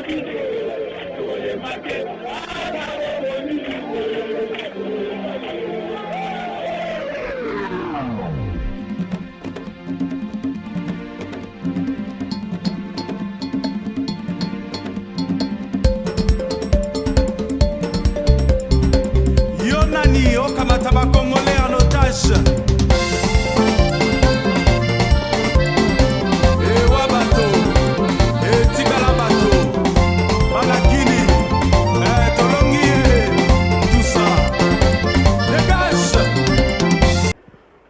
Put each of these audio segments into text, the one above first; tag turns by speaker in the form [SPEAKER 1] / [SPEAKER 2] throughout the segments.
[SPEAKER 1] Yonani Okamataba Congolais en otage.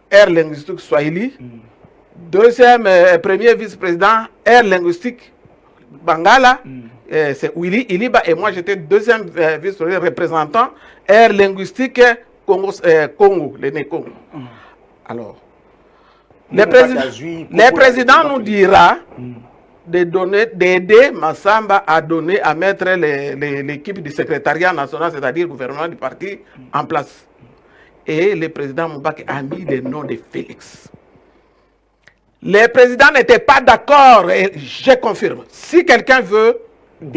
[SPEAKER 2] Air linguistique Swahili. Deuxième, premier vice-président, air linguistique Bangala. C'est Willy Iliba et moi j'étais deuxième vice-président représentant air linguistique Congo, le Congo. Alors, les présidents nous dira d'aider Massamba à donner, à mettre l'équipe du secrétariat national, c'est-à-dire le gouvernement du parti, en place. Et le président Moubaki a mis le nom de Félix. Les présidents n'étaient pas d'accord, et je confirme. Si quelqu'un veut,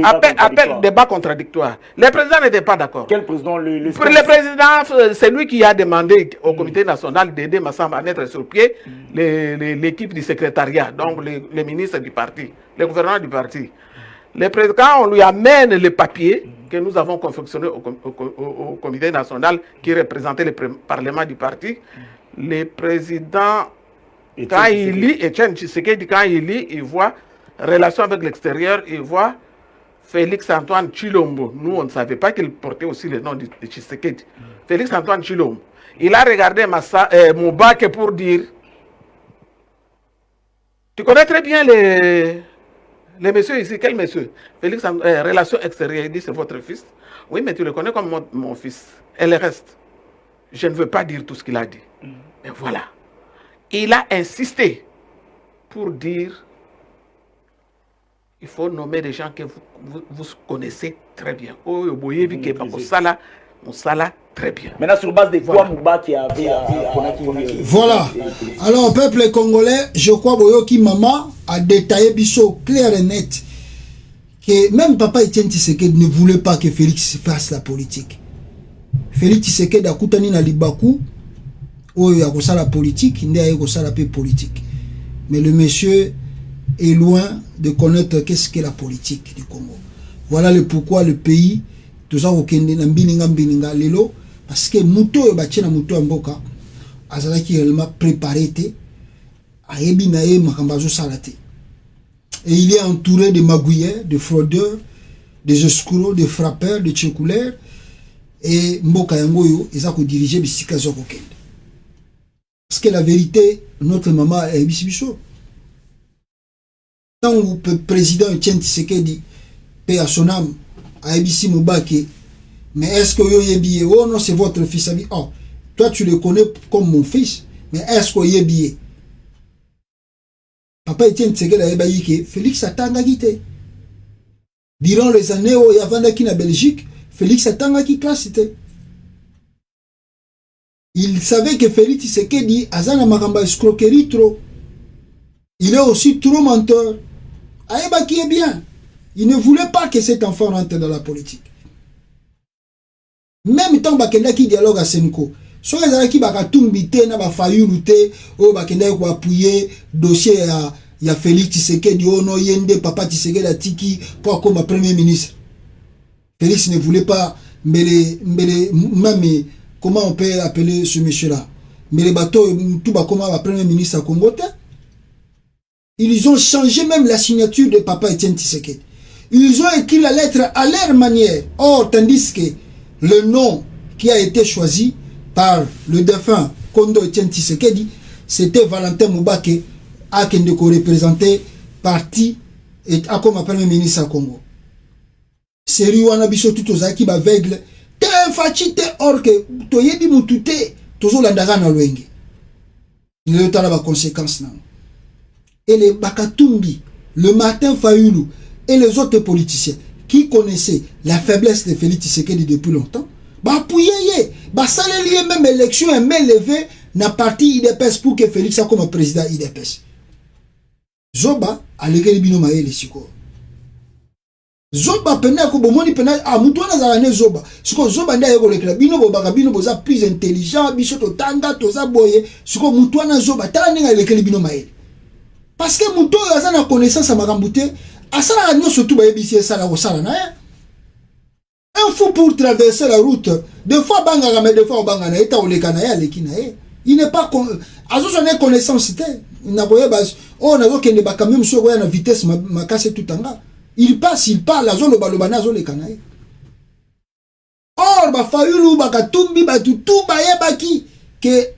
[SPEAKER 2] appelle débat contradictoire. Les présidents n'étaient pas d'accord.
[SPEAKER 3] Quel président?
[SPEAKER 2] Le président, c'est lui qui a demandé au comité national d'aider Massamba à mettre sur pied l'équipe du secrétariat, donc les ministres du parti, le gouvernement du parti. Le président, on lui amène les papiers que nous avons confectionnés au comité national qui représentait le parlement du parti. Le président, quand il lit, Etienne Tshisekedi, quand il lit, il voit relation avec l'extérieur, il voit Félix Antoine Tshilombo. Nous, on ne savait pas qu'il portait aussi le nom de Tshisekedi. Félix Antoine Tshilombo. Il a regardé Moubaki pour dire, tu connais très bien les messieurs ici, quel monsieur? Félix, relation extérieure, il dit c'est votre fils. Oui, mais tu le connais comme mon fils. Et le reste, je ne veux pas dire tout ce qu'il a dit. Et voilà. Il a insisté pour dire, il faut nommer des gens que vous connaissez très bien. Oh, Moussala, très bien.
[SPEAKER 3] Maintenant, sur base de quoi Moubaki avait
[SPEAKER 4] Voilà. Alors, peuple congolais, je crois que Maman a détaillé biso clair et net que même Papa Etienne Tshisekedi ne voulait pas que Félix fasse la politique. Félix Tshisekedi a koutani na libaku, oh, il a kosa la politique, il a kosa la politique. Mais le monsieur est loin de connaître qu'est-ce qu'est la politique du Congo. Voilà le pourquoi le pays, tout ça, lelo, parce que Mouto et Bachena Mouto Mboka, Azalaki réellement préparé, Aebinae Makambazo Salate. Et il est entouré de magouilleurs, de fraudeurs, des escrocs, de frappeurs, de tchekouleurs, et Mboka Yangoyo, ils ont dirigé Bissika Zokokende. Parce que la vérité, notre maman est Bissibiso. Tant que le président Etienne Tshisekedi, paix à son âme, a Ebissi Moubaki, mais est-ce que vous avez oh non, c'est votre fils. Oh, toi tu le connais comme mon fils, mais est-ce que vous avez Papa Etienne Tshisekedi a dit que Félix Atanga quitté. Durant les années où il y avait qui en Belgique, Félix Atanga qui classe. Il savait que Félix Tshisekedi a zana makamba escroquerie trop. Il est aussi trop menteur. Aïba qui est bien. Il ne voulait pas que cet enfant rentre dans la politique. Même tant bakenda qui dialogue à Senko. Soit les gens qui bakatumbi na ba fayulu te o bakenda ko appuyer dossier ya Félix Tshisekedi ono yende papa Tshisekedi atiki pour comme premier ministre. Félix ne voulait pas même comment on peut appeler ce monsieur là. Mais les bateaux tout ba comme premier ministre à Congo. Ils ont changé même la signature de papa Etienne Tshisekedi. Ils ont écrit la lettre à leur manière. Or, tandis que le nom qui a été choisi par le défunt Kondo Etienne Tshisekedi, c'était Valentin Moubaki, à qui représentait parti et à comme premier ministre à Congo. C'est Riwana Biso tout aux acquis aveugle. T'es fatigué or que tu y dit moutouté, toujours la dagana loenge. Il y a eu des conséquences. Et les Bakatumbi, le Martin Fayulu et les autres politiciens qui connaissaient la faiblesse de Félix Tshisekedi depuis longtemps, bah pouillé, bah ça les lié même élection et même levé n'a parti IDPS pour que Félix soit comme président IDPS. Zoba a légué les binomae les siko. Zoba pena ko bomoni pena mutu wana za ne zoba. Siko zoba nda yeko lekela bino bobaka bino boza plus intelligent biso to tanga to za boye. Siko mutu wana zoba tala ninga lekeli bino maele. Parce que mutu aza na connaissance makambute asala nyo surtout ba yebisi sala ko sala na ya. Un fou pour traverser la route. Des fois banga mais des fois banga na eta oleka na ya leki na ye. Il n'est pas azo sonne connaissance té. Na boye bas on a zo kende ba quand même so na vitesse ma casse tout anga. Il passe, il parle, la zone balobana zone les canailles. Or, ba fayulu ba katumbi ba tutu ba yebaki que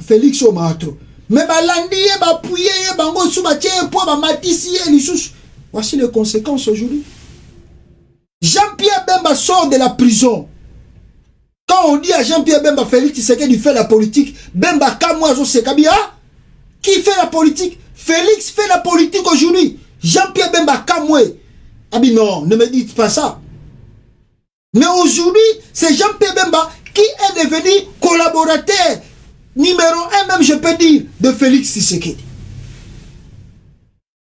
[SPEAKER 4] Félix Omatro. Mais ba landiye ba puye ba ngo suba tie po ba matisi lisusu. Voici les conséquences aujourd'hui. Jean-Pierre Bemba sort de la prison. Quand on dit à Jean-Pierre Bemba Félix Tshisekedi fait la politique, Bemba Kamwazo Sekabia, qui fait la politique? Félix fait la politique aujourd'hui. Jean-Pierre Bemba Kamwe. Ah bien non, ne me dites pas ça. Mais aujourd'hui, c'est Jean-Pierre Bemba qui est devenu collaborateur numéro 1, même je peux dire, de Félix Tshisekedi.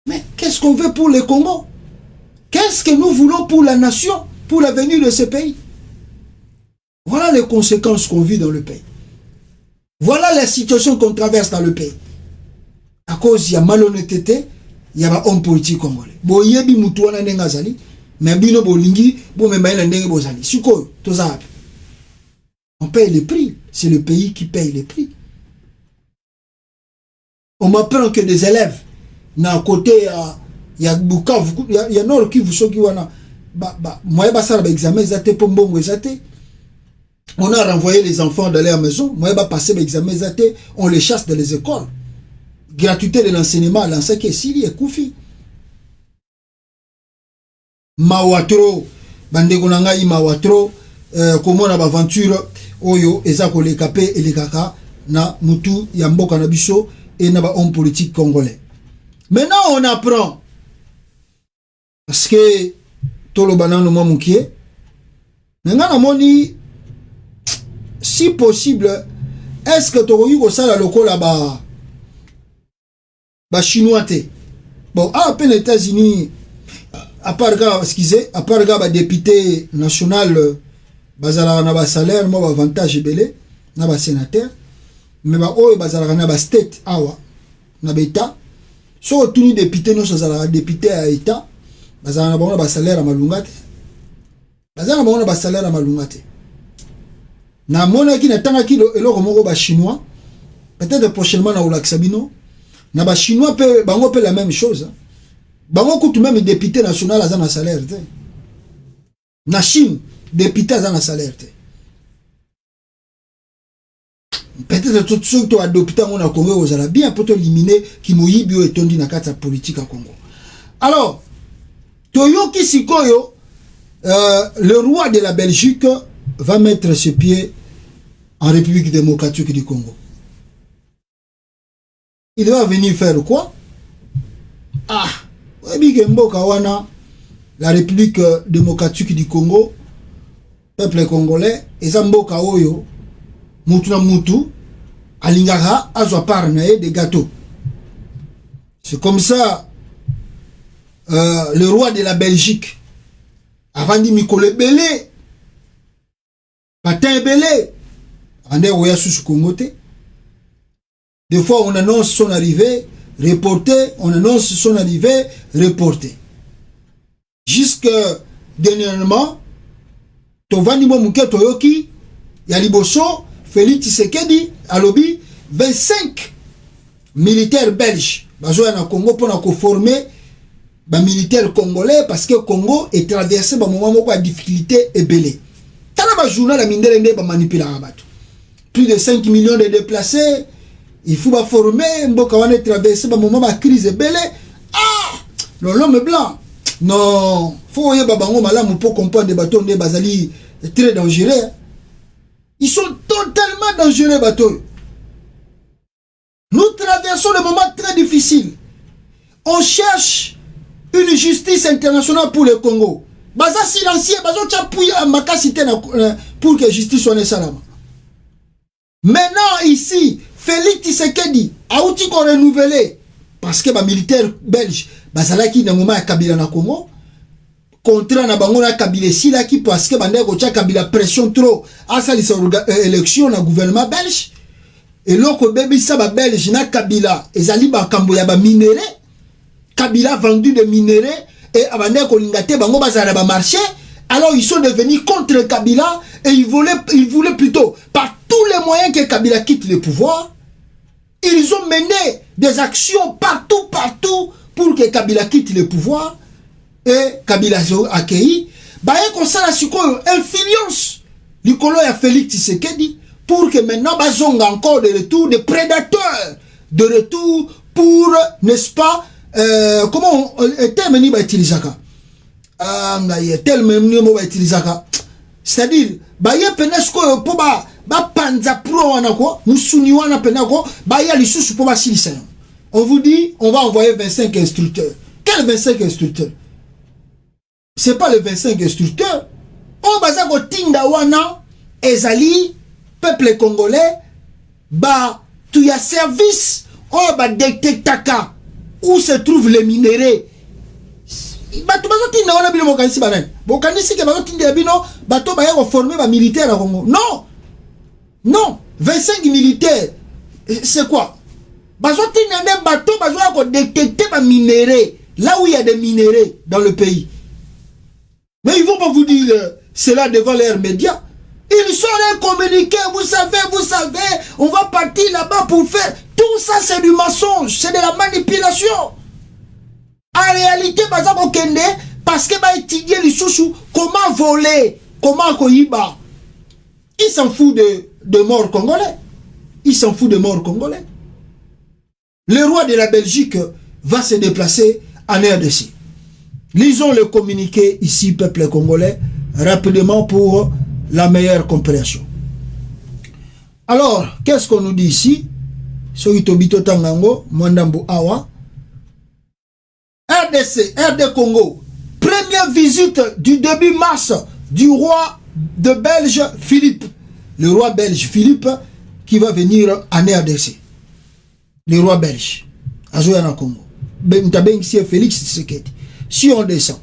[SPEAKER 4] Mais qu'est-ce qu'on veut pour le Congo? Qu'est-ce que nous voulons pour la nation, pour l'avenir de ce pays? Voilà les conséquences qu'on vit dans le pays. Voilà la situation qu'on traverse dans le pays. À cause il y a malhonnêteté, il y a un homme politique congolais. Bon, il y a des moutouana n'engazali, mais bino bolingi, bon, mais maïla n'engazali bozali. Suko, tozab. On paye les prix. C'est le pays qui paye les prix. On m'apprend que des élèves, d'un côté, il y a Bukavu, il y a Nord qui vous sont qui wana, moi, bah, ça, l'examen, zate, pombongo, zate. On a renvoyé les enfants dans leur maison. Moi, bah, passer l'examen, zate, on les chasse dans les écoles. Gratuité de l'enseignement, l'enseignement est Syrie et Koufi. Mawatro, bandegonanga i mawatro, comment on a aventure, oyo, ezako les capé et les kaka, na mutu, yamboka na biso, et na ba homme politique congolais. Maintenant, on apprend, parce que, tolo banano mo moukie, nanga moni, si possible, est-ce que tu as ça la loco là-bas? Bah chinois te bon à peine les États-Unis à part gars excusez à part gars bah député national bazala na ba salaire mo avantage belé na ba sénateur mais bah oh bazala na ba state awa na beta so tuni député no bazala député à état bazala na ba salaire à malungate bazala na ba salaire à malungate na mona ki na tanga kilo eloko moko ba chinois peut-être prochainement na olaxabino. Na ba chinois pe bango pe la même chose. Bango coûte même député national à un salaire. Na Chine, député à un salaire. Peut-être tout ce que tu as adopté au Congo, vous allez bien pour éliminer qui mouille bio et tondi na kata politique à Congo. Alors, Toyo Kisikoyo, le roi de la Belgique va mettre ses pieds en République démocratique du Congo. Il va venir faire quoi? Ah, la République démocratique du Congo, peuple congolais, et Zamboka Oyo, Mutu na Mutu, Alingara, Azwa Parnae, des gâteaux. C'est comme ça, le roi de la Belgique, avant de Mikole Belé, Patin Belé, Andé Oya sous Congote. Des fois, on annonce son arrivée, reporté, on annonce son arrivée, reporté. Jusque dernièrement, Tovani Momuke Toyoki, Yaliboso, Félix Tshisekedi, Alobi, 25 militaires belges. Bazoya na Congo pour former les militaires congolais parce que le Congo est traversé par un moment de difficulté et belé. Tant que journal la mindere ba manipuler abato. Plus de 5 millions de déplacés. Il faut former, Mboka wana traverser un moment de crise et belé. Ah! L'homme blanc. Non, faut y babango malamu pour comprendre des bateaux de bazali très dangereux. Ils sont totalement dangereux bateaux. Nous traversons des moments très difficiles. On cherche une justice internationale pour le Congo. Baza silencieux, baza tchapouille à makasité pour que la justice soit salama. Maintenant ici, Félix Tshisekedi a outil qu'on renouvelé parce que les militaires belges, bazala qui dans moment à Kabila na Congo, contrat na bango na Kabila sila qui parce que bande ko tia Kabila pression trop à ça les élection na gouvernement belge et loko bebi ça ba belge na Kabila ezali ba kambo ya ba minéré Kabila vendu de minéraux et abandé kolingate bango bazala ba marché alors ils sont devenus contre Kabila et ils voulaient plutôt par tous les moyens que Kabila quitte le pouvoir. Ils ont mené des actions partout pour que Kabila quitte le pouvoir et Kabila a accueilli bah comme ça la influence Nicolo et Félix Tshisekedi pour que maintenant bazonga encore de retour des prédateurs de retour pour n'est-ce pas comment terme ni ba utilisaka c'est-à-dire ba ye penesco po ba panza pro wana ko musuni wana penako ba ya lisusu po ba silisa. On vous dit on va envoyer 25 instructeurs. Quel 25 instructeurs? C'est pas les 25 instructeurs. On baza ko tinda wana ezali peuple congolais ba tu ya service on ba détectaka où se trouvent les minéraux. Bato bazo tinda wana bino mokanisi banani. Bokanisi ke bazo tinda bino bato ba ya former ba militaire à Congo. Non. Non, 25 militaires. C'est quoi? Bazo tinda des bateaux bazo ko détecter ba minéraux là où il y a des minéraux dans le pays. Mais ils vont pas vous dire cela devant leurs médias. Ils sont les communiqués, vous savez, on va partir là-bas pour faire. Tout ça c'est du mensonge, c'est de la manipulation. En réalité, parce que va étudier les sous comment voler, comment koyiba. Il s'en fout de morts congolais. Il s'en fout de morts congolais. Le roi de la Belgique va se déplacer en RDC. Lisons le communiqué ici, peuple congolais, rapidement pour la meilleure compréhension. Alors, qu'est-ce qu'on nous dit ici? Soitobito Tangango, Mwandambo Awa. RDC, RD Congo. Première visite du début mars du roi de Belge Philippe. Le roi belge Philippe qui va venir en RDC. Le roi belge. Azoyana Congo. Ntabengisi Félix Tshisekedi. Si on descend.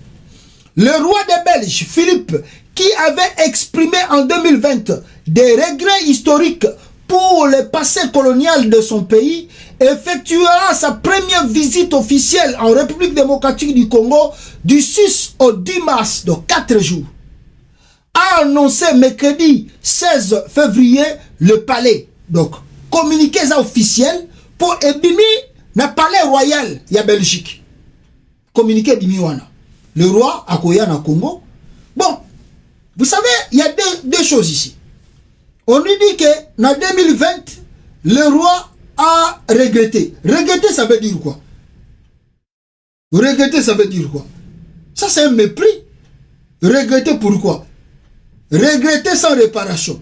[SPEAKER 4] Le roi des Belges, Philippe, qui avait exprimé en 2020 des regrets historiques pour le passé colonial de son pays, effectuera sa première visite officielle en République démocratique du Congo du 6 au 10 mars, de 4 jours. A annoncé mercredi 16 février le palais. Donc, communiqué officiel pour Ebimi, le palais royal, il y a Belgique. Communiqué d'Imiwana. Le roi a Koya na Congo. Bon, vous savez, il y a deux choses ici. On lui dit que en 2020, le roi a regretté. Regretter, ça veut dire quoi? Regretter, ça veut dire quoi? Ça, c'est un mépris. Regretter pourquoi? Regretter sans réparation.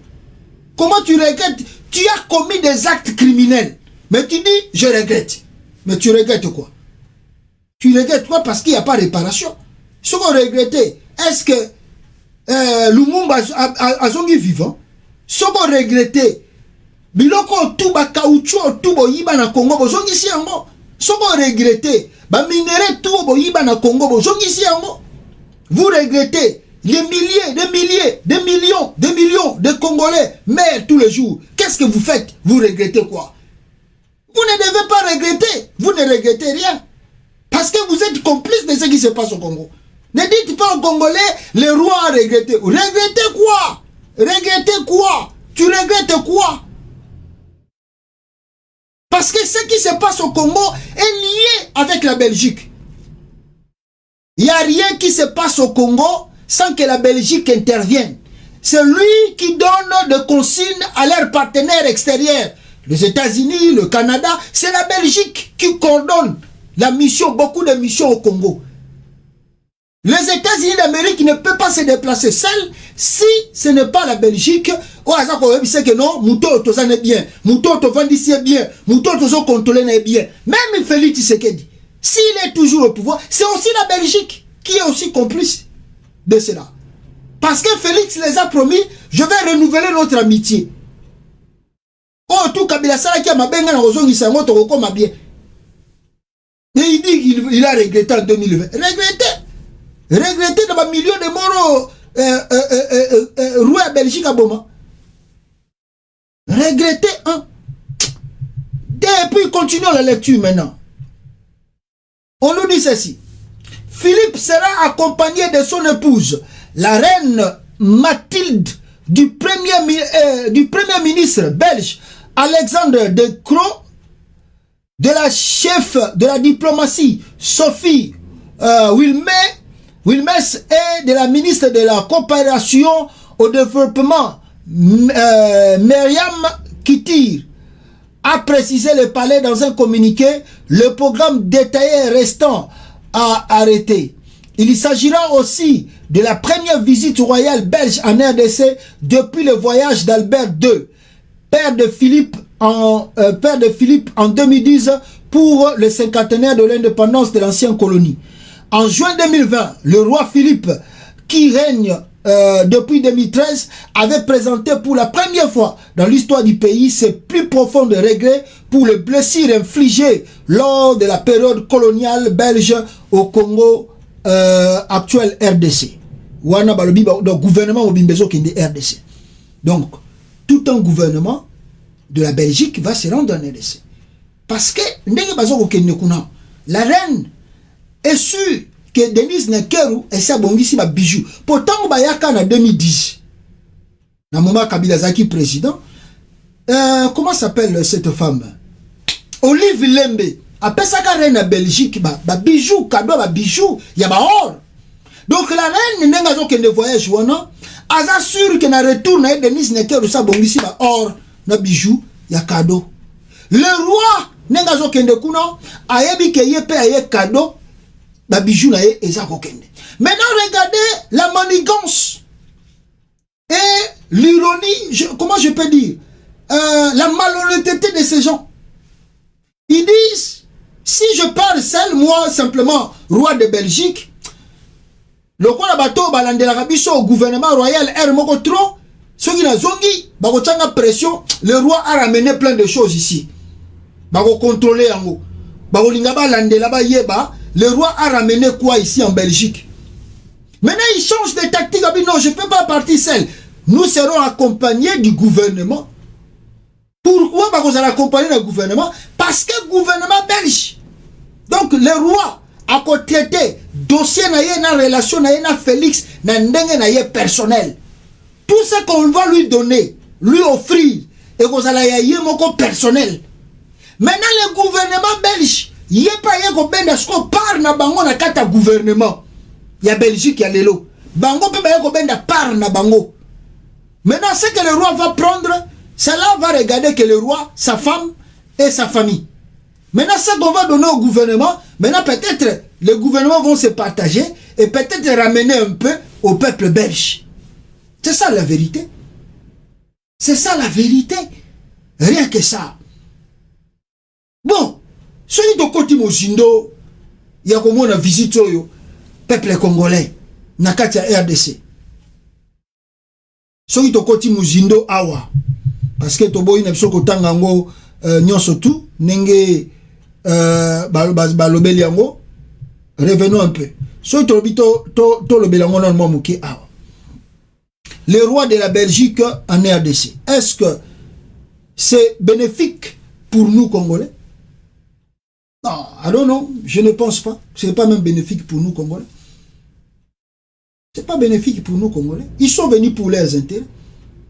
[SPEAKER 4] Comment tu regrettes? Tu as commis des actes criminels. Mais tu dis, je regrette. Mais tu regrettes quoi? Tu regrettes quoi? Parce qu'il n'y a pas de réparation. Ce qu'on regrette, est-ce que Lumumba a zongi vivant? Ce qu'on regrette, biloko tout ba caoutchouc tout boyiba na Congo bozongi si yango. Ce qu'on regrette, ba minerai tout boyiba na Congo bozongi si yango. Vous regrettez les milliers, des millions de Congolais meurent tous les jours. Qu'est-ce que vous faites? Vous regrettez quoi? Vous ne devez pas regretter. Vous ne regrettez rien. Parce que vous êtes complice de ce qui se passe au Congo. Ne dites pas aux Congolais, le roi a regretté. Regrettez quoi? Regrettez quoi? Tu regrettes quoi? Parce que ce qui se passe au Congo est lié avec la Belgique. Il n'y a rien qui se passe au Congo sans que la Belgique intervienne. C'est lui qui donne des consignes à leurs partenaires extérieurs. Les États-Unis, le Canada, c'est la Belgique qui coordonne la mission, beaucoup de missions au Congo. Les États-Unis d'Amérique ne peuvent pas se déplacer seuls si ce n'est pas la Belgique. Au hasard, on sait que non, Mouto Tozan est bien, Mouto Tovandisi est bien, Mouto Tozo contrôlé est bien. Même Félix Tshisekedi, s'il est toujours au pouvoir, c'est aussi la Belgique qui est aussi complice de cela. Parce que Félix les a promis, je vais renouveler notre amitié. Oh, tout Kabila Sala qui a ma benga na ozongi sango toko ma bien. Et il dit qu'il a regretté en 2020. Regretté. Regretter dans le milieu de Moro, roué à Belgique à Boma. Regretter, hein. Et puis continuons la lecture maintenant. On nous dit ceci. Philippe sera accompagné de son épouse, la reine Mathilde, du premier ministre belge Alexandre De Croo, de la chef de la diplomatie Sophie Wilmès et de la ministre de la coopération au développement Myriam Kittir. A précisé le palais dans un communiqué le programme détaillé restant à arrêter. Il s'agira aussi de la première visite royale belge en RDC depuis le voyage d'Albert II, père de Philippe en 2010 pour le cinquantenaire de l'indépendance de l'ancienne colonie. En juin 2020, le roi Philippe, qui règne depuis 2013, avait présenté pour la première fois dans l'histoire du pays ses plus profonds regrets pour les blessures infligées lors de la période coloniale belge au Congo actuel RDC. Donc, gouvernement au Bimbezo qui est RDC. Donc, tout un gouvernement de la Belgique va se rendre en RDC. Parce que, la reine est sûre que Denise Nkeru et sa bongisi ba bijou. Pourtant, on yaka en 2010. Na moment Kabila Zaki président. Comment s'appelle cette femme? Olive Lembe. Après ça, la reine en Belgique, ba bijou, cadeau, ba bijou, y a ba or. Donc la reine n'est pas qu'elle ne voyage ou non. Aza sûr que na retour na Denise Nkeru sa bongisi ba or, na bijou, y a cadeau. Le roi n'est pas qu'elle ne kuno, ayebi ke ye pe aye cadeau. Babijou na ye eza kokende. Maintenant regardez la manigance et l'ironie, comment je peux dire, la malhonnêteté de ces gens. Ils disent, si je parle seul, moi simplement roi de Belgique, le roi de bateau balande la rabiso au gouvernement royal R moko trop, ceux qui na zongi, bako tanga pression, le roi a ramené plein de choses ici. Bako contrôler yango. Bako linga balande la ba yeba. Le roi a ramené quoi ici en Belgique? Maintenant, il change de tactique. Non, je ne peux pas partir seul. Nous serons accompagnés du gouvernement. Pourquoi parce qu'on a accompagné le gouvernement? Parce que le gouvernement belge. Donc, le roi a traité dossier na relation na Félix na ndenge na personnel. Tout ce qu'on va lui donner, lui offrir, et qu'on a yé moko personnel. Maintenant, le gouvernement belge, il a pas yé benda sko par na bango na kata gouvernement. Il y a Belgique, il y a l'élo. Bango peut pas benda par na bango. Maintenant, ce que le roi va prendre, cela va regarder que le roi, sa femme et sa famille. Maintenant, ce qu'on va donner au gouvernement, maintenant peut-être les gouvernements vont se partager et peut-être ramener un peu au peuple belge. C'est ça la vérité. C'est ça la vérité. Rien que ça. Bon, celui de Koti Mozindo, il y a comme on a visité le peuple congolais, Nakatia RDC. Celui de Koti Mozindo Awa. Parce que Tobo ina biso kotangango nyonso tout nenge balobeli yango. Revenons un peu. Celui to lobelango non mo muke awa. Le roi de la Belgique en RDC. Est-ce que c'est bénéfique pour nous Congolais? Non, I don't know. Je ne pense pas. Ce n'est pas même bénéfique pour nous Congolais. Ce n'est pas bénéfique pour nous Congolais. Ils sont venus pour leurs intérêts.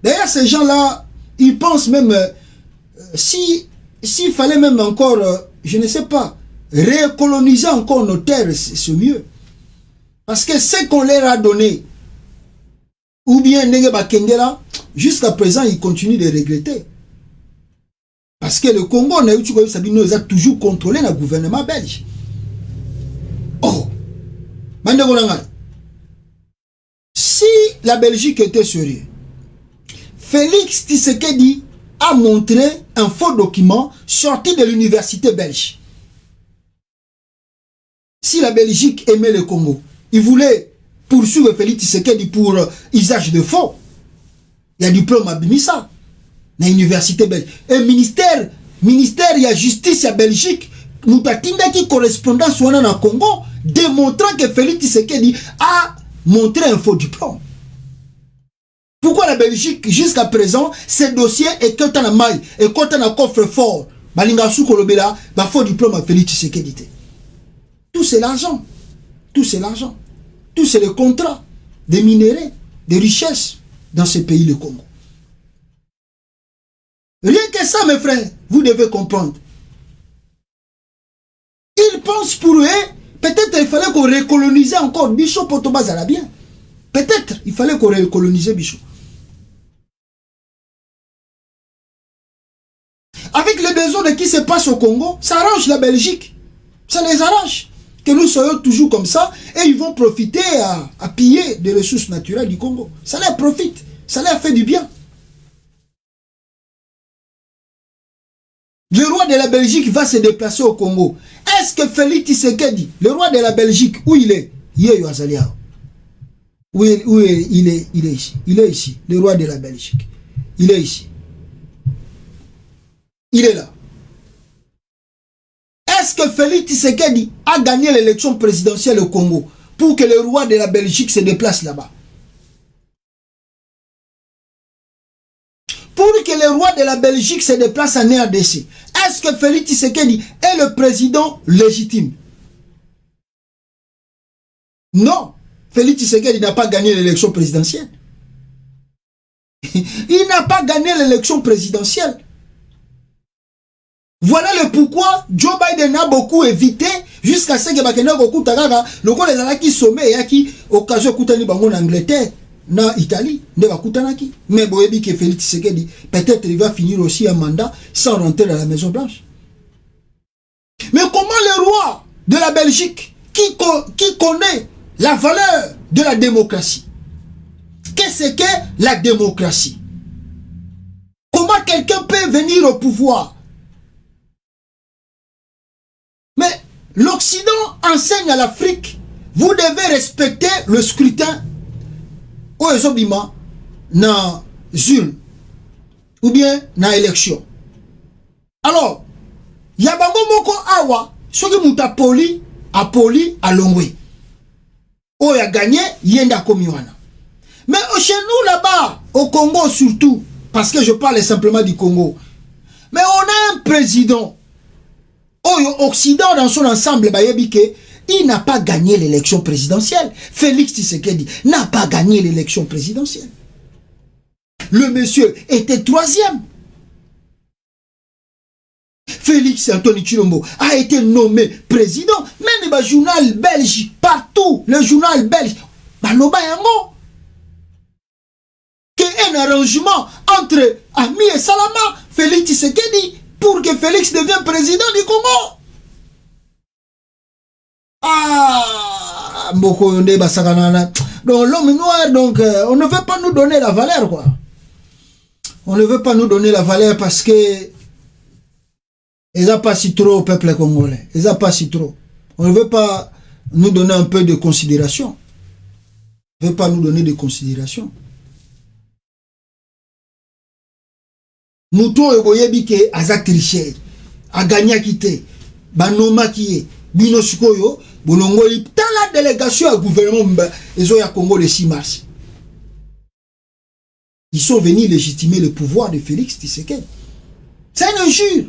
[SPEAKER 4] D'ailleurs, ces gens-là, ils pensent même, s'il fallait même encore, je ne sais pas, récoloniser encore nos terres, c'est mieux. Parce que ce qu'on leur a donné, ou bien jusqu'à présent, ils continuent de regretter. Parce que le Congo, on a toujours contrôlé le gouvernement belge. Oh! Si la Belgique était sérieuse, Félix Tshisekedi a montré un faux document sorti de l'université belge. Si la Belgique aimait le Congo, il voulait poursuivre Félix Tshisekedi pour usage de faux. Il y a diplôme à Bimisa, dans l'université belge. Et ministère, il y a justice à Belgique, nous avons qui correspondance au Congo, démontrant que Félix Tshisekedi a montré un faux diplôme. Pourquoi la Belgique, jusqu'à présent, ces dossiers, et quand on a maille, et quand on a coffre fort, balinga sou kolobela, ba faux diplôme à Félix Tshisekedi. Tout c'est l'argent. Tout c'est l'argent. Tout c'est le contrat des minéraux, des richesses dans ce pays, le Congo. Rien que ça, mes frères, vous devez comprendre. Ils pensent pour eux, peut-être il fallait qu'on recolonise encore Bichot Potoba Zarabien. Peut-être il fallait qu'on recolonise Bichot. Avec les besoins de qui se passe au Congo, ça arrange la Belgique. Ça les arrange. Que nous soyons toujours comme ça et ils vont profiter à piller des ressources naturelles du Congo. Ça leur profite. Ça leur fait du bien. Le roi de la Belgique va se déplacer au Congo. Est-ce que Félix Tshisekedi, le roi de la Belgique, où il est? Il est Azalia. Où il est ici. Il est ici, le roi de la Belgique. Il est ici. Il est là. Est-ce que Félix Tshisekedi a gagné l'élection présidentielle au Congo pour que le roi de la Belgique se déplace là-bas? Pour que le roi de la Belgique se déplace en RDC, est-ce que Félix Tshisekedi est le président légitime? Non. Félix Tshisekedi n'a pas gagné l'élection présidentielle. Il n'a pas gagné l'élection présidentielle. Voilà le pourquoi Joe Biden a beaucoup évité jusqu'à ce que Bakena Goku Tagaga, le roi de la qui sommet et qui occasion Koutani Bango en Angleterre, na Italie, ne va Koutanaki. Mais Boebi que Félix Tshisekedi, peut-être il va finir aussi un mandat sans rentrer dans la Maison Blanche. Mais comment le roi de la Belgique, qui connaît la valeur de la démocratie, qu'est-ce que la démocratie? Comment quelqu'un peut venir au pouvoir? Mais l'Occident enseigne à l'Afrique, vous devez respecter le scrutin au Ezobima na urne ou bien na élection. Alors, yabango moko awa, soki muta poli a longwe. Oh, il a gagné, yenda komiwana. Mais chez nous là-bas, au Congo surtout, parce que je parle simplement du Congo, mais on a un président, Occident dans son ensemble, il n'a pas gagné l'élection présidentielle. Félix Tshisekedi n'a pas gagné l'élection présidentielle. Le monsieur était troisième. Félix Antoine Tshilombo a été nommé président. Même le journal belge, partout, le journal belge, Baloba Yango, qu'il y ait un arrangement entre Ami et Salama, Félix Tshisekedi, pour que Félix devienne président du Congo. Ah, donc l'homme noir, donc on ne veut pas nous donner la valeur, quoi. On ne veut pas nous donner la valeur parce que ils n'ont pas si trop au peuple congolais. Ils n'ont pas si trop. On ne veut pas nous donner un peu de considération. On ne veut pas nous donner de considération. Nous tous, que Azak Tricher, a gagné à quitter, Banoma qui est, Bino Sukoyo, Bolongoli, dans la délégation à gouvernement, ils ont eu à Congo le 6 mars. Ils sont venus légitimer le pouvoir de Félix Tshisekedi. C'est un injure.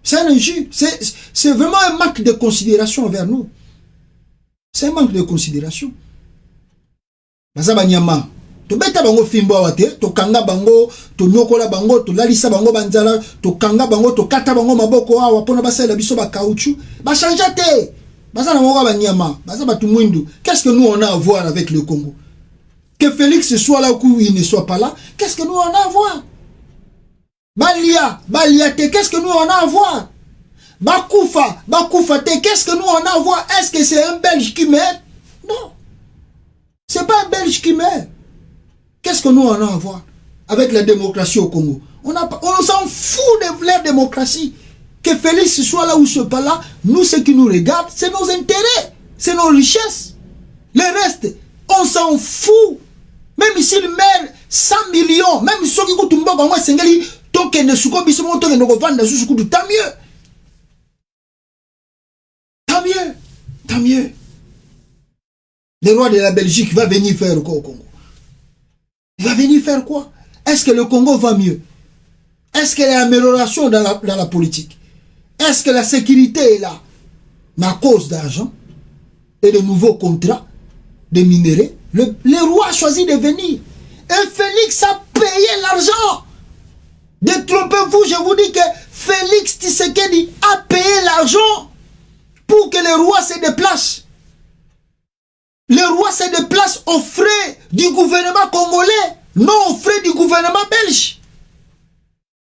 [SPEAKER 4] C'est un injure. C'est vraiment un manque de considération envers nous. C'est un manque de considération. Bazaba Nyama. To beta bango fimbo awate, to kanga bango, to nyokola bango, to lalisa bango banzala, to kanga bango, to kata bango maboko awa, pona basala biso ba caoutchouc. Ba changeate. Bazana monga ba Nyama. Bazaba tumwindu. Qu'est-ce que nous on a à voir avec le Congo? Que Félix soit là ou il ne soit pas là, qu'est-ce que nous on a à voir? Baliate, qu'est-ce que nous on a à voir? Bakoufa, qu'est-ce que nous on a à voir? Est-ce que c'est un Belge qui meurt? Non. C'est pas un Belge qui meurt. Qu'est-ce que nous on a à voir avec la démocratie au Congo? On s'en fout de la démocratie. Que Félix soit là ou soit pas là, nous ce qui nous regarde, c'est nos intérêts, c'est nos richesses. Le reste, on s'en fout. Même s'il meurt 100 millions, même si on tombe dans le Sénégal, token de souko bisimo token de vendre sous tant mieux. Tant mieux. le roi de la Belgique va venir faire quoi au Congo? Il va venir faire quoi? Est-ce que le Congo va mieux? Est-ce qu'il y a une amélioration dans la politique? Est-ce que la sécurité est là? Mais à cause d'argent et de nouveaux contrats de minerais, le roi a choisi de venir. Et Félix a payé l'argent. Détrompez-vous, je vous dis que Félix Tshisekedi a payé l'argent pour que le roi se déplace. Le roi se déplace aux frais du gouvernement congolais, non aux frais du gouvernement belge.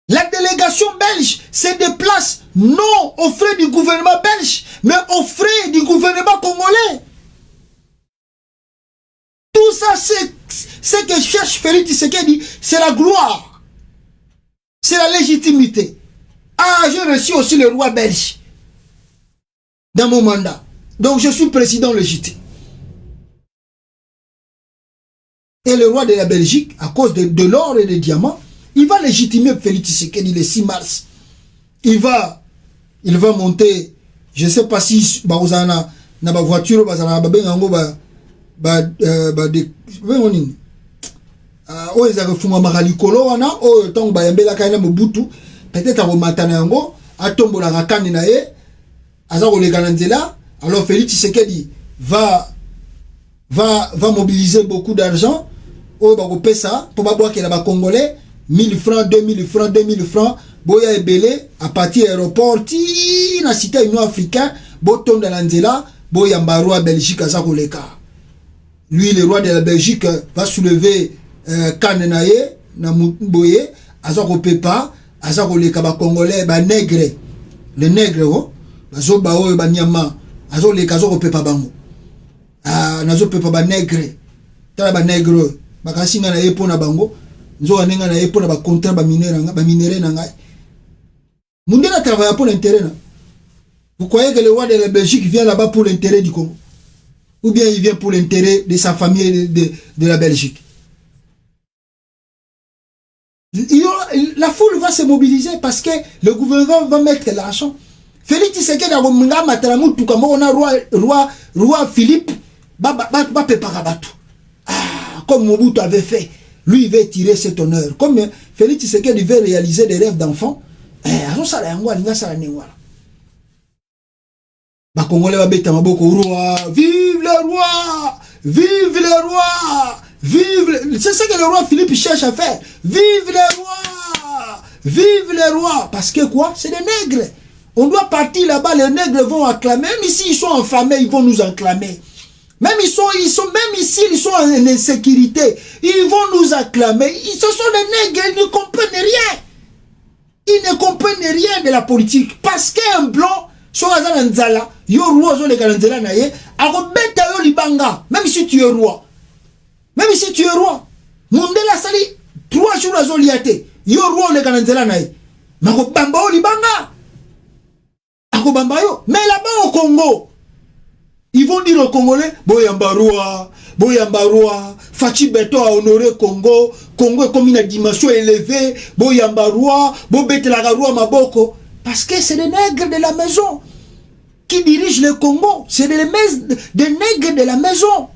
[SPEAKER 4] La délégation belge se déplace non aux frais du gouvernement belge, mais aux frais du gouvernement congolais. Tout ça, c'est ce que cherche Félix Tshisekedi, c'est la gloire. C'est la légitimité. Ah, j'ai reçu aussi le roi belge dans mon mandat. Donc je suis président légitime. Et le roi de la Belgique, à cause de l'or et des diamants, il va légitimer Félix Tshisekedi le 6 mars. Il va monter, je ne sais pas si na voiture, alors Félix Tshisekedi va mobiliser beaucoup d'argent pour que les Congolais 1000 francs, 2000 francs, 2000 francs, boya ebele à partir aéroport ti na cité union africain, boton de l'Anzela, boya mbarua Belgique azakoleka. Lui le roi de la Belgique va soulever kanenaye na boye azakopepa, azakoleka ba Congolais ba nègre. Les nègres oh, bazo ba o ba nyama, azoleka azakopepa bango. Ah nazo pepa ba nègre. Tala ba nègre, bakasinga na yepo na bango. Nous avons un contrat de minéraux. Nous avons travaillé pour l'intérêt. Vous croyez que le roi de la Belgique vient là-bas pour l'intérêt du Congo? Ou bien il vient pour l'intérêt de sa famille de la Belgique? La foule va se mobiliser parce que le gouvernement va mettre l'argent. Félix Tshisekedi a roi Philippe va préparer tout. Comme Mobutu avait fait. Lui, il veut tirer cet honneur. Comme Félix Tshisekedi veut réaliser des rêves d'enfants, vive le roi! Vive le roi! Vive! C'est ce que le roi Philippe cherche à faire. Vive le roi! Vive le roi! Parce que quoi? C'est des nègres. On doit partir là-bas, les nègres vont acclamer. Même ici, ils sont enflammés, ils vont nous acclamer. Même ici, ils sont en insécurité. Ils vont nous acclamer. Ce sont des nègres, ils ne comprennent rien. Ils ne comprennent rien de la politique. Parce qu'un blanc, même si tu es roi. Même si tu es roi. Mundela sali 3 jours à Zoliate. Yo roi le Kananzela nae. Mako bamba o libanga. Ako bamba yo. Mais là-bas au Congo, ils vont dire aux Congolais, Boyambaroua, Fachi Beto a honoré Congo, Congo est comme une dimension élevée, Boyambaroua, Bobetelagarua Maboko. Parce que c'est des nègres de la maison qui dirigent le Congo. C'est des nègres de la maison.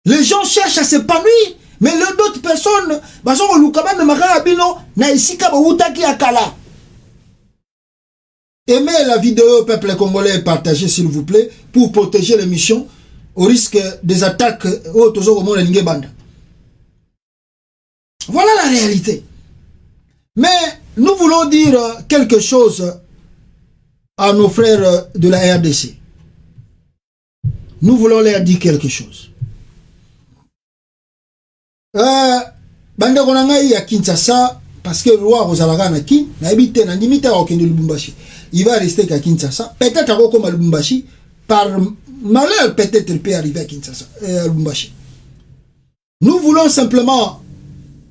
[SPEAKER 4] Les gens cherchent à s'épanouir, mais d'autres personnes, aimez la vidéo, peuple congolais, partagez s'il vous plaît, pour protéger l'émission au risque des attaques au monde de Banda. Voilà la réalité. Mais nous voulons dire quelque chose à nos frères de la RDC. Nous voulons leur dire quelque chose. Banda konangai à Kinshasa, parce que le roi Rosalaka Naki, n'a habité dans limite à aucun de Lubumbashi. Il va rester qu'à Kinshasa. Peut-être à comme à Lubumbashi, par malheur, peut-être il peut arriver à Kinshasa, à Lubumbashi. Nous voulons simplement,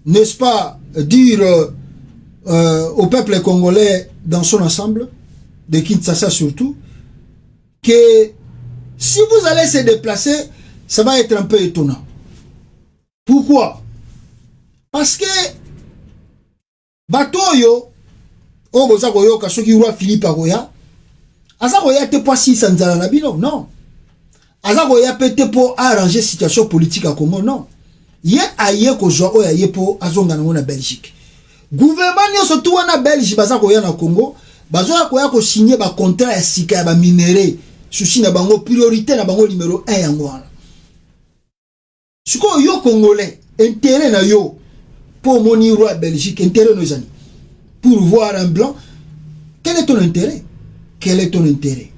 [SPEAKER 4] n'est-ce pas, dire au peuple congolais dans son ensemble, de Kinshasa surtout, que si vous allez se déplacer, ça va être un peu étonnant. Pourquoi? Parce que Batoyo, oh boza koyoka soki roi Philippe akoya, asa koya te poisi sanzala na bino, non. Azako ya pété pour arranger situation politique à Congo, non. Yé aïe ko joa o aïe pour azonga na Belgique. Gouvernement nyo surtout na Belgique bazako ya na Congo, bazako ya ko signer ba contrat ya sika ya ba minéraux, souci na bango priorité na bango numéro 1 yango wana. Suko yo Congolais, intérêt na yo pour monir roi Belgique, intérêt nos amis. Pour voir un blanc, quel est ton intérêt? Quel est ton intérêt?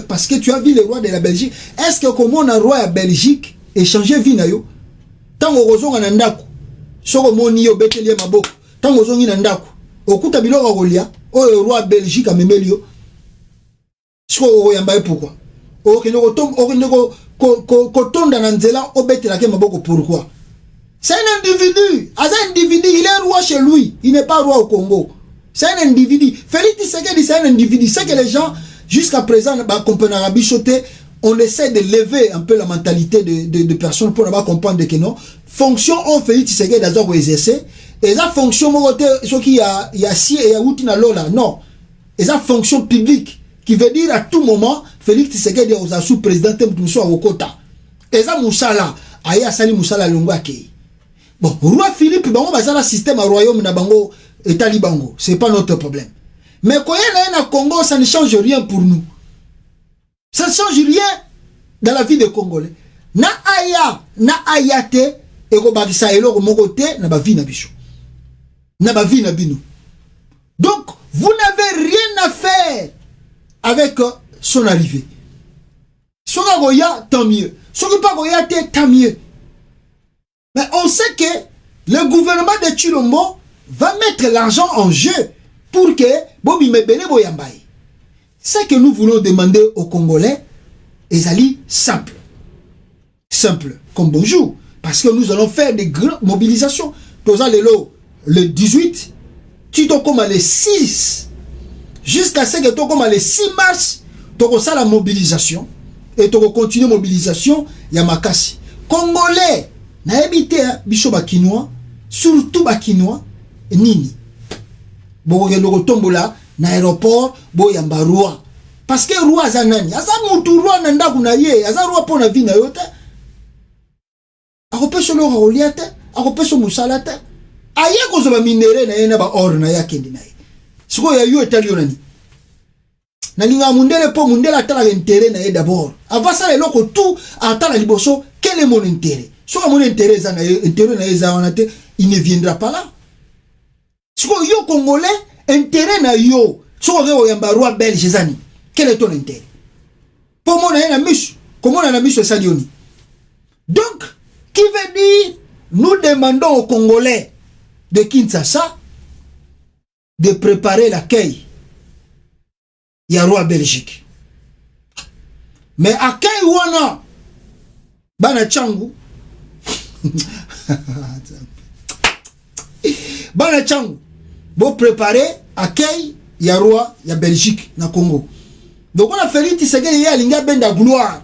[SPEAKER 4] Parce que tu as vu le roi de la Belgique. Est-ce que comme on a roi à Belgique échanger vie na yo? Tant au rozon en andako, soko moni yo betelie maboko. Tant au zongi nandako, okuta biloko kolia, o roi Belgique a memelio. Soko o yambaye pourquoi? O ke no tom, o ke no ko tonda na nzela o betela ke maboko pourquoi? C'est un individu. As un individu, il est roi chez lui. Il n'est pas roi au Congo. C'est un individu. Félix Tshisekedi, c'est un individu. C'est que les gens, jusqu'à présent, on essaie de lever un peu la mentalité de personnes pour comprendre que non. Fonction, on Félix Tshisekedi dans un exercice. Et ça fonction, ce qui y a si et outi na lola. Non. Et ça fonction publique. Qui veut dire à tout moment, Félix Tshisekedi est sous-président, Moussa Wokota. Et ça, Moussala. Aya Sali Moussala Lungwa Kei. Bon, roi Philippe, bango bazala système à royaume na bango État libango, c'est pas notre problème. Mais quand il y a un Congo, ça ne change rien pour nous. Ça ne change rien dans la vie des Congolais. Na ayate, et ko bakisa elo ko mokote na ba vie na biso. Na ba vie na bino. Donc, vous n'avez rien à faire avec son arrivée. Soka goya, tant mieux. Soka pas goya te, tant mieux. Mais on sait que le gouvernement de Chilombo va mettre l'argent en jeu pour que Bobi Mebele Boyambaye. Ce que nous voulons demander aux Congolais est simple. Simple, comme bonjour. Parce que nous allons faire des grandes mobilisations. Le 18, tu t'en comme le 6, jusqu'à ce que tu comme le 6 mars, tu as la mobilisation. Et tu continues la mobilisation, Yamakasi. Congolais, na habité biso bakinois, surtout bakinois nini. Bo yelo tombola na aéroport bo yamba roi. Parce que roi zanani, asa mutu roi nanda kuna ye, asa roi pona vie na yote. Akopeso lo roliate, akopeso musalate. Aye ko zo ba minere na yena ba or na yakendi na ye. Siko ya yo etalio nani. Na linga mundele po mundela tala intérêt na ye d'abord. Avant ça eloko tout atala liboso, quel est mon intérêt? Si mon intérêt il ne viendra pas là. Si yo Congolais, intérêt na yo, si on a un roi belge, quel est ton intérêt? Pour moi, on a un amiche. Comment on a un amiche au Salioni? Donc, qui veut dire, nous demandons aux Congolais de Kinshasa de préparer l'accueil. Il y a un roi Belgique. Mais accueil wana, bana changu, bana changu, bon préparer accueil ya roi ya Belgique na Congo. Donc on a fait Tshisekedi ya linga benda gloire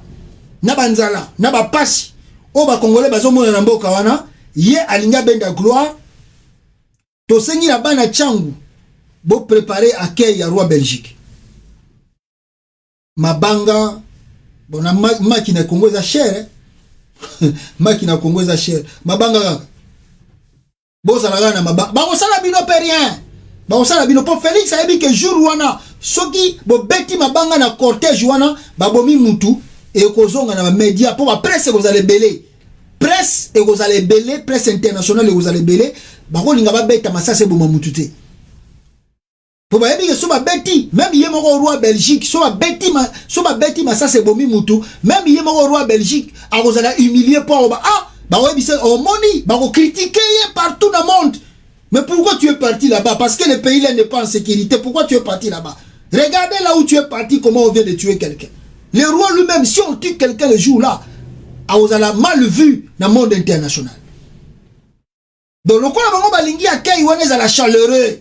[SPEAKER 4] na banzala na ba pasi o ba Congolais bazo mona na mboka wana ye alinga benda gloire to sengi na bana changu bon préparer accueil ya roi Belgique. Mabanga bona makina Congo za cher makina Congo za cher mabanga boza la na mabanga ba osala bino perien ba osala bino po Félix a dit que jour wana soki bo beti mabanga na cortège wana ba bomi mutu et kozonga na média po ba presse vous allez belé presse et vous allez belé presse internationale et vous allez belé ba ko linga ba beta masase bo mutu te pour ba que so ba beti même yé moko roi Belgique so ba beti masase bomi mutu même yé moko roi Belgique a vous allez humilier pour ba bah ouais, c'est au moni, bah on critiquer partout dans le monde. Mais pourquoi tu es parti là-bas? Parce que le pays là n'est pas en sécurité. Pourquoi tu es parti là-bas? Regardez là où tu es parti, comment on vient de tuer quelqu'un. Le roi lui-même, si on tue quelqu'un le jour là, on a mal vu dans le monde international. Donc le coup là, on va lingi à Kaiwana est à la chaleureux.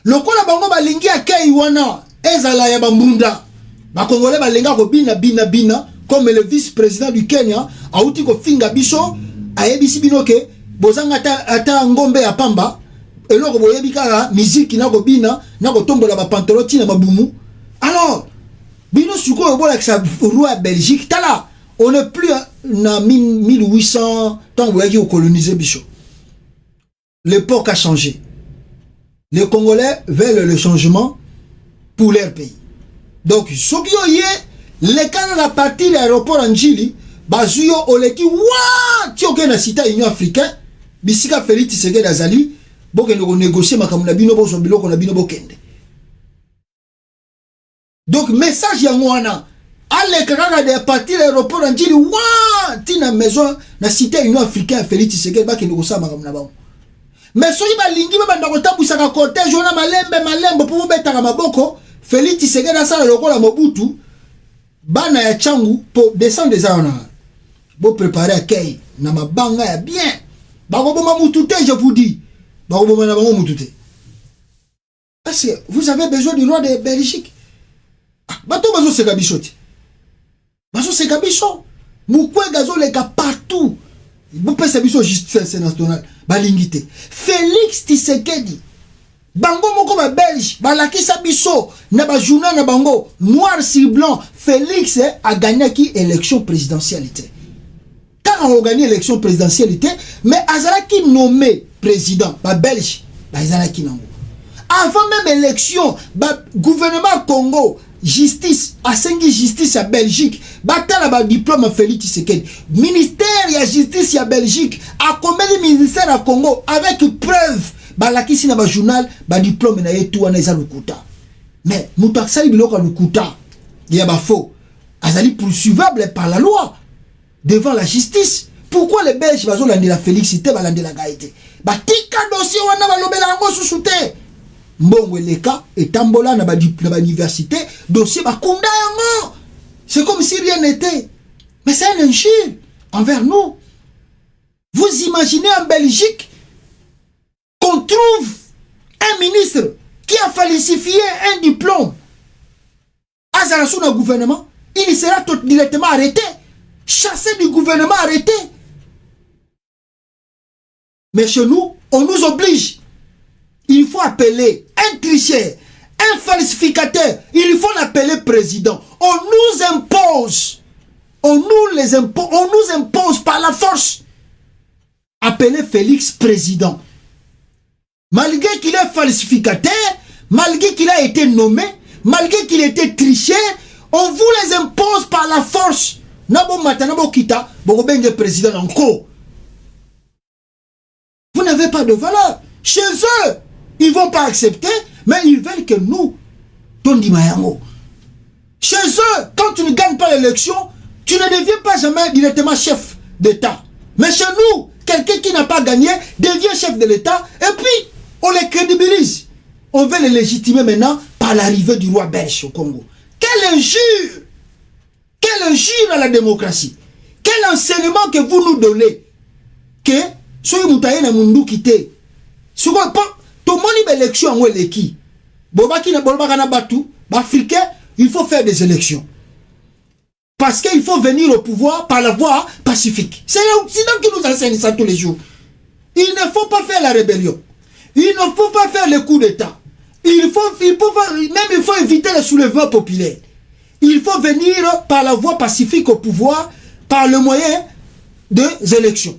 [SPEAKER 4] Le coup là, on va lingi à Kaiwana est à la yabambunda. Bah Congolais va linga ko bina. Comme le vice-président du Kenya, a outi ko finga biso, a yebisi bino ke, bozanga ata ngombe ya pamba, eloko boyebi kaka, musique na ko bina, na ko tombola ba pantalon tina mabumu. Alors, Bino suko yo bola que ça roi Belgique tala. On n'est plus en 1800 tant vous avez colonisé Bichot. L'époque a changé. Les Congolais veulent le changement pour leur pays. Donc, ce qui est, les cas de la partie de l'aéroport en Chili, Bazuyo Oleki, waouh, tu as cité l'Union africaine, Bissika Félix Tshisekedi Azali, bon que nous négocions ma comme bino bo sobilo qu'on a bino bo kende. Donc, message ya mwana, allez kaka de partie de l'aéroport en Chili, waouh, tina maison, na cité l'Union africaine Félix Tshisekedi ba que négocie ma comme là-bas. Mais soki balingi babanda busaka cortège ona malembe pour betaka maboko Félix Tshisekedi asala lokola Mobutu bana ya changu pour descendre des armes bo préparer accueil na mabanga ya bien bakoboma mutute je vous dis bakoboma na bango mutute parce que vous avez besoin du roi de Belgique bato bazo seka bisoti bazo seka biso mukwe gazo leka partout vous pensez biso justice nationale balingité Félix Tshisekedi bango moko ba belge balakisa biso na ba journal na bango noir sur blanc Félix a gagné qui élection présidentielle quand on a gagné l'élection présidentielle mais azalaki nommé président ba belge ba azalaki nango avant même élection ba gouvernement Congo justice a sengi justice à Belgique batala ba diplôme Félix Tshisekedi ministère ya justice ya Belgique a combien ministère à Congo avec preuve balakisi na ba journal ba diplôme na yetu wana eza lukuta mais mutu akisali biloko lukuta ya ba faux azali poursuivable par la loi devant la justice. Pourquoi les Belges bazo landela Félix te balandela gaite batika dossier wana balobela yango susute mbongo eleka etambola na ba université dossier bakunda yango. C'est comme si rien n'était. Mais c'est un injure envers nous. Vous imaginez en Belgique qu'on trouve un ministre qui a falsifié un diplôme à Zarasouna gouvernement, il sera tout directement arrêté, chassé du gouvernement, arrêté. Mais chez nous, on nous oblige. Il faut appeler un tricheur, un falsificateur, il faut l'appeler président. On nous impose, on nous impose par la force. Appeler Félix président. Malgré qu'il est falsificateur, malgré qu'il a été nommé, malgré qu'il était tricheur, on vous les impose par la force. Nabo Matanabo Kita, Bogobenge président encore. Vous n'avez pas de valeur. Chez eux, ils ne vont pas accepter, mais ils veulent que nous, Tondi Mayango. Chez eux, quand tu ne gagnes pas l'élection, tu ne deviens pas jamais directement chef d'État. Mais chez nous, quelqu'un qui n'a pas gagné devient chef de l'État et puis on les crédibilise. On veut les légitimer maintenant par l'arrivée du roi belge au Congo. Quelle injure! Quelle injure à la démocratie! Quel enseignement que vous nous donnez? Que soyez moutaye na mundu kite. Sogo pas to moni élection en eleki. Bobaki na bolbaka na batu, africain, il faut faire des élections. Parce qu'il faut venir au pouvoir par la voie pacifique. C'est l'Occident qui nous enseigne ça tous les jours. Il ne faut pas faire la rébellion. Il ne faut pas faire le coup d'État. Il faut éviter le soulèvement populaire. Il faut venir par la voie pacifique au pouvoir, par le moyen des élections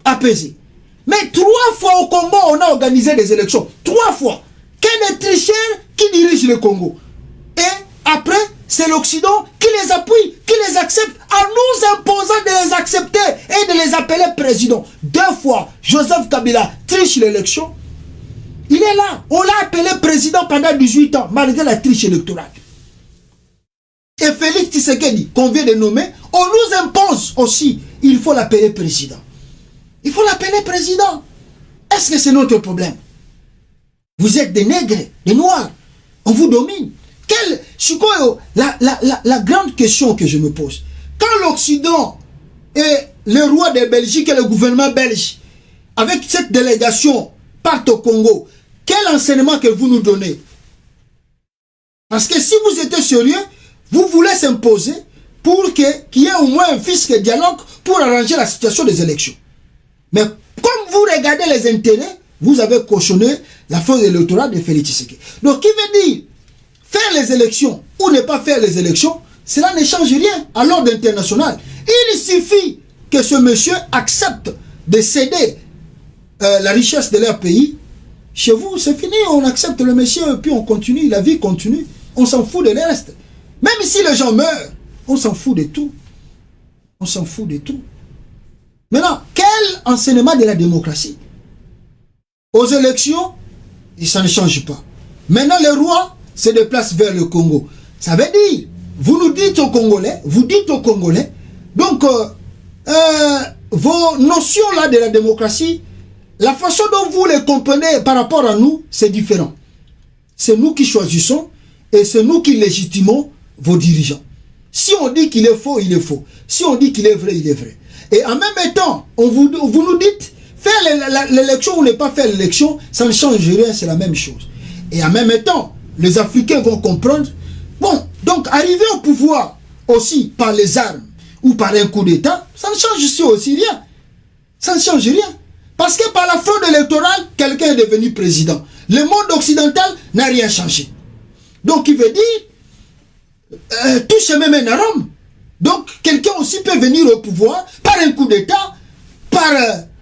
[SPEAKER 4] apaisées. Mais 3 fois au Congo, on a organisé des élections. 3 fois. Quel est tricheur qui dirige le Congo? Et après, c'est l'Occident qui les appuie, qui les accepte, en nous imposant de les accepter et de les appeler président. 2 fois, Joseph Kabila triche l'élection. Il est là. On l'a appelé président pendant 18 ans, malgré la triche électorale. Et Félix Tshisekedi, qu'on vient de nommer, on nous impose aussi, il faut l'appeler président. Il faut l'appeler président. Est-ce que c'est notre problème? Vous êtes des nègres, des noirs. On vous domine. La grande question que je me pose, quand l'Occident et le roi de Belgique et le gouvernement belge, avec cette délégation, partent au Congo, quel enseignement que vous nous donnez? Parce que si vous êtes sérieux, vous voulez s'imposer pour qu'il y ait au moins un fisc dialogue pour arranger la situation des élections. Mais comme vous regardez les intérêts, vous avez cautionné la fraude électorale de Félix Tshisekedi. Donc, qui veut dire faire les élections ou ne pas faire les élections, cela ne change rien à l'ordre international. Il suffit que ce monsieur accepte de céder la richesse de leur pays. Chez vous, c'est fini, on accepte le monsieur et puis on continue, la vie continue. On s'en fout de le reste. Même si les gens meurent, on s'en fout de tout. On s'en fout de tout. Maintenant, quel enseignement de la démocratie? Aux élections, ça ne change pas. Maintenant, le roi se déplace vers le Congo. Ça veut dire, vous nous dites aux Congolais, donc vos notions là de la démocratie, la façon dont vous les comprenez par rapport à nous, c'est différent. C'est nous qui choisissons et c'est nous qui légitimons vos dirigeants. Si on dit qu'il est faux, il est faux. Si on dit qu'il est vrai, il est vrai. Et en même temps, vous nous dites, faire l'élection ou ne pas faire l'élection, ça ne change rien, c'est la même chose. Et en même temps, les Africains vont comprendre, bon, donc arriver au pouvoir aussi par les armes ou par un coup d'État, ça ne change aussi rien. Ça ne change rien. Parce que par la fraude électorale, quelqu'un est devenu président. Le monde occidental n'a rien changé. Donc il veut dire, tout chemin mène à Rome. Donc quelqu'un aussi peut venir au pouvoir par un coup d'État, par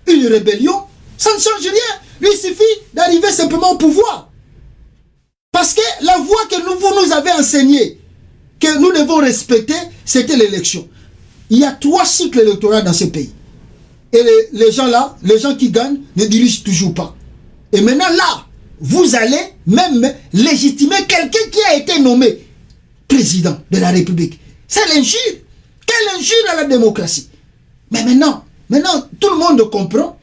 [SPEAKER 4] une rébellion. Ça ne change rien. Il suffit d'arriver simplement au pouvoir. Parce que la voie que vous nous avez enseignée, que nous devons respecter, c'était l'élection. Il y a 3 cycles électoraux dans ce pays. Et les gens là, les gens qui gagnent, ne dirigent toujours pas. Et maintenant là, vous allez même légitimer quelqu'un qui a été nommé président de la République. C'est l'injure. Quelle injure à la démocratie. Mais maintenant, tout le monde comprend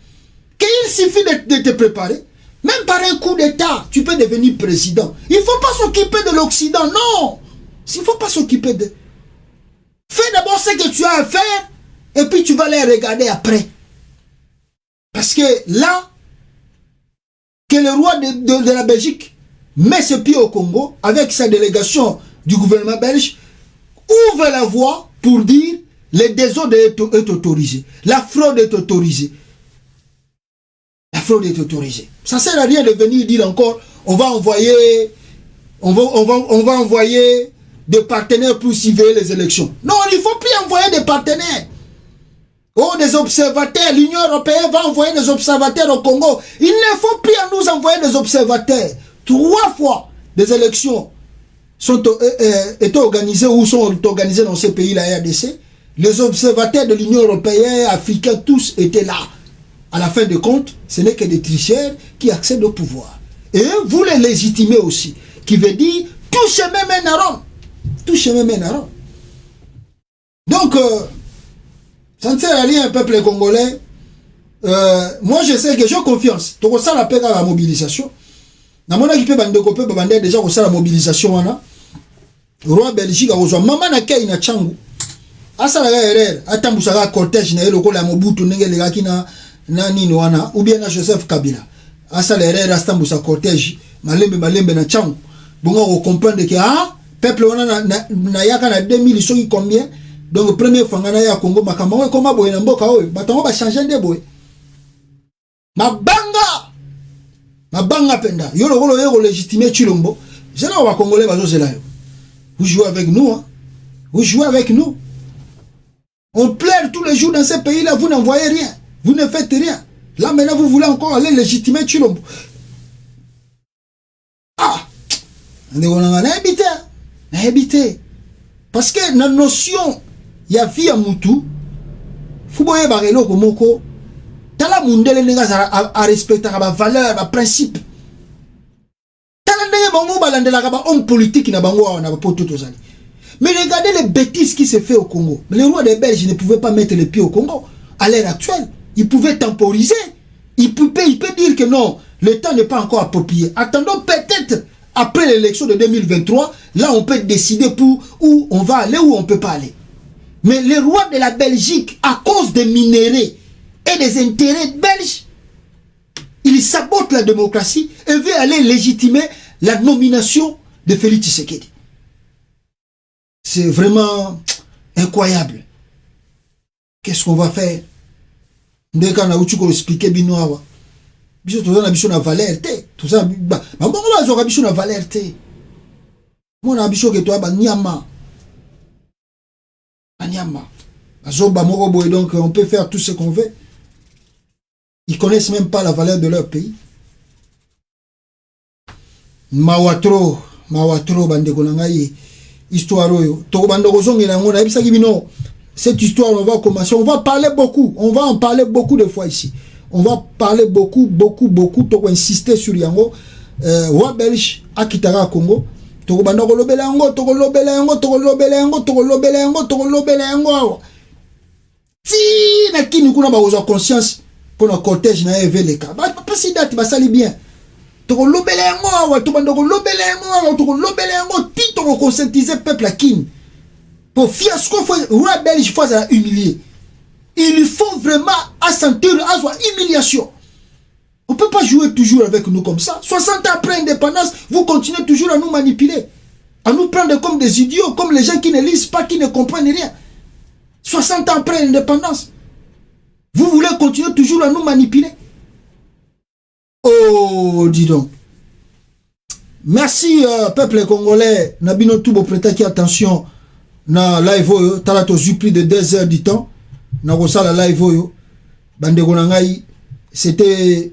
[SPEAKER 4] qu'il suffit de te préparer. Même par un coup d'État, tu peux devenir président. Il ne faut pas s'occuper de l'Occident, non. Il ne faut pas s'occuper de... Fais d'abord ce que tu as à faire, et puis tu vas les regarder après. Parce que là, que le roi de la Belgique met ses pieds au Congo, avec sa délégation du gouvernement belge, ouvre la voie pour dire le désordre est autorisé, la fraude est autorisée. La fraude est autorisée. Ça ne sert à rien de venir dire encore, on va envoyer des partenaires pour surveiller les élections. Non, il ne faut plus envoyer des partenaires. Oh, des observateurs. L'Union européenne va envoyer des observateurs au Congo. Il ne faut plus nous envoyer des observateurs. 3 fois des élections étaient organisées ou sont organisées dans ces pays, la RDC. Les observateurs de l'Union européenne, africains, tous étaient là. À la fin de compte, ce n'est que des tricheurs qui accèdent au pouvoir. Et vous les légitimez aussi. Qui veut dire, tout chemin mène à Rome. Tout chemin mène à Rome. Donc, ça ne sert à rien, peuple congolais. Moi, je sais que j'ai confiance. Donc, ça l'appelle à la mobilisation. Dans mon équipe, déjà, on la mobilisation. Le roi Belgique a rejoint. Maman n'a qu'à une changu. Asa la erreur. Attends, vous avez cortège. La Mobutu ou bien na Joseph Kabila. Asa la erreur. Asa vous cortège. Malembe na changu. Bon, on comprend que peuple na yaka na 2000 ils combien. Donc premier fois ngana ya Congo makamba koma boye na mboka oyo batango ba changer de boye. Mabanga penda. Yo lo légitimer Chilombo. C'est là où les Congolais bazo c'est là. Vous jouez avec nous hein. Vous jouez avec nous. On pleure tous les jours dans ce pays là, vous n'envoyez rien. Vous ne faites rien. Là maintenant vous voulez encore aller légitimer Chilombo. Ah. On a habité. Parce que la notion il y a vie à Moutou, Fouboye Barelo Komoko, Tala Mundele Negas à respecter la valeur, la principe. Tala Nege Bango Balandela Gaba, homme politique, n'a Bango, on n'a pas tout aux années. Mais regardez les bêtises qui se fait au Congo. Les rois des Belges ne pouvaient pas mettre les pieds au Congo. À l'heure actuelle, ils pouvaient temporiser. Il peut dire que non, le temps n'est pas encore approprié. Attendons peut-être après l'élection de 2023, là on peut décider pour où on va aller, où on ne peut pas aller. Mais les rois de la Belgique, à cause des minéraux et des intérêts belges, ils sabotent la démocratie et veulent aller légitimer la nomination de Félix Tshisekedi. C'est vraiment incroyable. Qu'est-ce qu'on va faire? Dès qu'on a eu expliqué binoawa. Tout ça, on a valeur. Tout ça, on a valeur. Mon ambition que toi, Nyama. Nyama. Donc on peut faire tout ce qu'on veut. Ils connaissent même pas la valeur de leur pays. Mawatro bande konangai histoire yo. To bande kozongi na ngona ebisa kibino. Cette histoire on va commencer, on va parler beaucoup, on va en parler beaucoup de fois ici. On va parler beaucoup to insister sur yango wa belge akitara Congo. To bande ko lobela yango. Si na kini kuna ba oza conscience pour le cortège na eveleka. Ba si date ba sali bien. Toko lobele yango, to bando ko lobele yango, to ko lobele yango, ti to ko conscientiser peuple kin. Pour fiasco faut roi belge faut à humilier. Il faut vraiment assentir à soi humiliation. On peut pas jouer toujours avec nous comme ça. 60 ans après indépendance, vous continuez toujours à nous manipuler, à nous prendre comme des idiots, comme les gens qui ne lisent pas, qui ne comprennent rien. 60 ans après l'indépendance, vous voulez continuer toujours à nous manipuler. Oh, dis donc. Merci, peuple congolais. Nabino Toubo prêta qui attention. Na live oyo. Talato plus de 2 heures du temps. Na la live oyo. Bande gonangai. C'était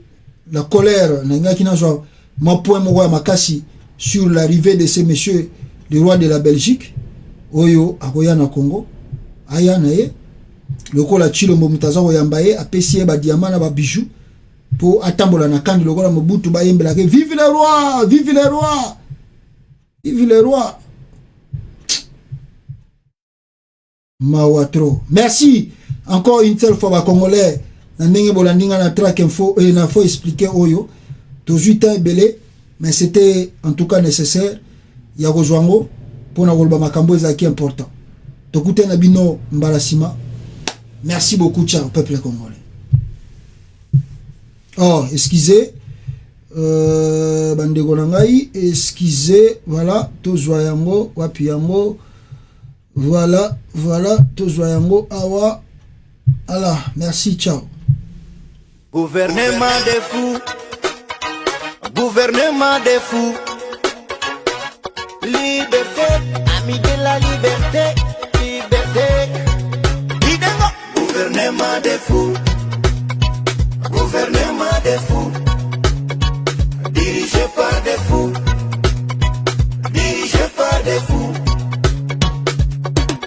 [SPEAKER 4] la colère. Nanga qui n'a pas. Ma point moya makasi. Sur l'arrivée de ces messieurs. Le roi de la Belgique. Oyo. Akoya na Congo. Aya na ye. Le kola chilo mbomutaza oyambaye. Apesiye ba diamant na ba bijoux. Pour attendre la kandi lokola Mobutu ba yembela ke vive le roi, vive le roi, vive le roi. Mawatro. Merci encore une seule fois ba congolais na ndenge bolandinga na track info et na faut expliquer oyo to 8 ans belé mais c'était en tout cas nécessaire ya kozwango pour na kolba makambo ezaki important. To kuté na bino mbarasima. Merci beaucoup ciao peuple congolais. Oh, excusez, bande gonangai, excusez, voilà, tozwa yango, wapi yango, voilà, tozwa yango, awa, Allah, merci, ciao.
[SPEAKER 5] Gouvernement des fous, liberté, ami de la liberté, gouvernement des fous. Gouvernement des fous, dirigé par des fous,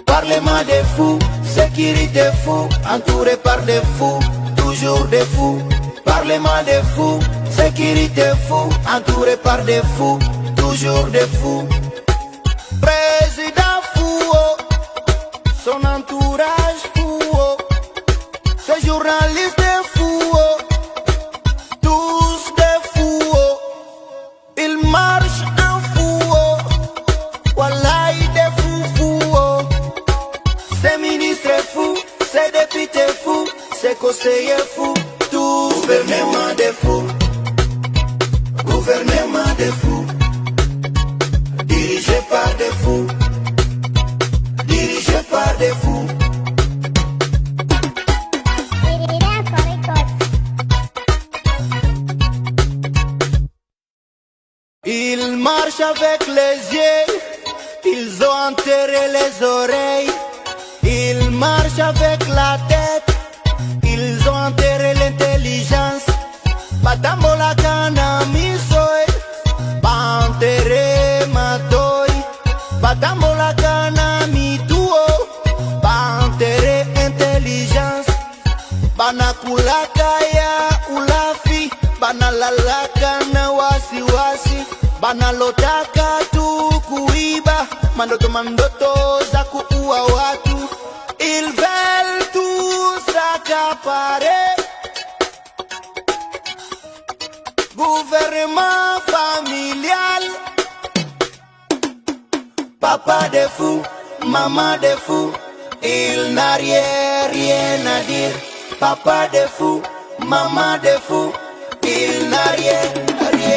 [SPEAKER 5] Parlement des fous, sécurité fou, entouré par des fous, toujours des fous. Parlement des fous, sécurité fou, entouré par des fous, toujours des fous. Président fou, son entourage fou, ce journaliste fou. C'est conseiller fou, tout gouvernement des fous, dirigé par des fous, Ils marchent avec les yeux, ils ont enterré les oreilles, ils marchent avec la tête. Ils ont enterré l'intelligence. Batambola kana misoy, ba enterré matoi. Batambola kana mituo, ba enterré intelligence. Banakulaka ya ulafi, banalalaka na wasiwasi. Banalotaka tu kuiba, mandoto za kuua watu. Ils veulent tout s'accaparer. Gouvernement familial. Papa des fous, maman des fous, il n'a rien à dire. Papa des fous, maman des fous, il n'a rien à dire.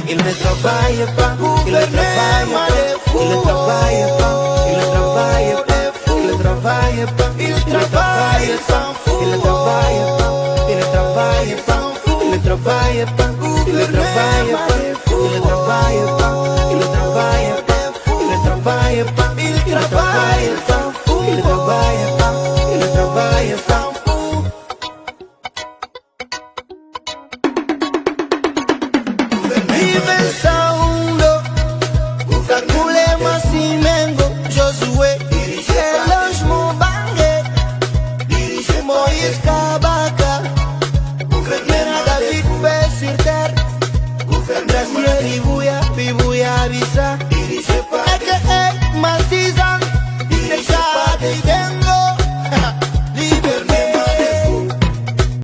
[SPEAKER 5] Il ne travaille pas, il ne travaille pas, il ne travaille pas, il ne travaille pas. Il ne travaille pas, il s'en fout. Il ne travaille pas, il ne travaille pas, il ne travaille pas, il ne travaille pas, il ne travaille pas, il ne travaille pas. Moïse Kabaka, gouverneur David paix sur terre, gouverneur Bibouya, Bibouya Bisa, dirigé par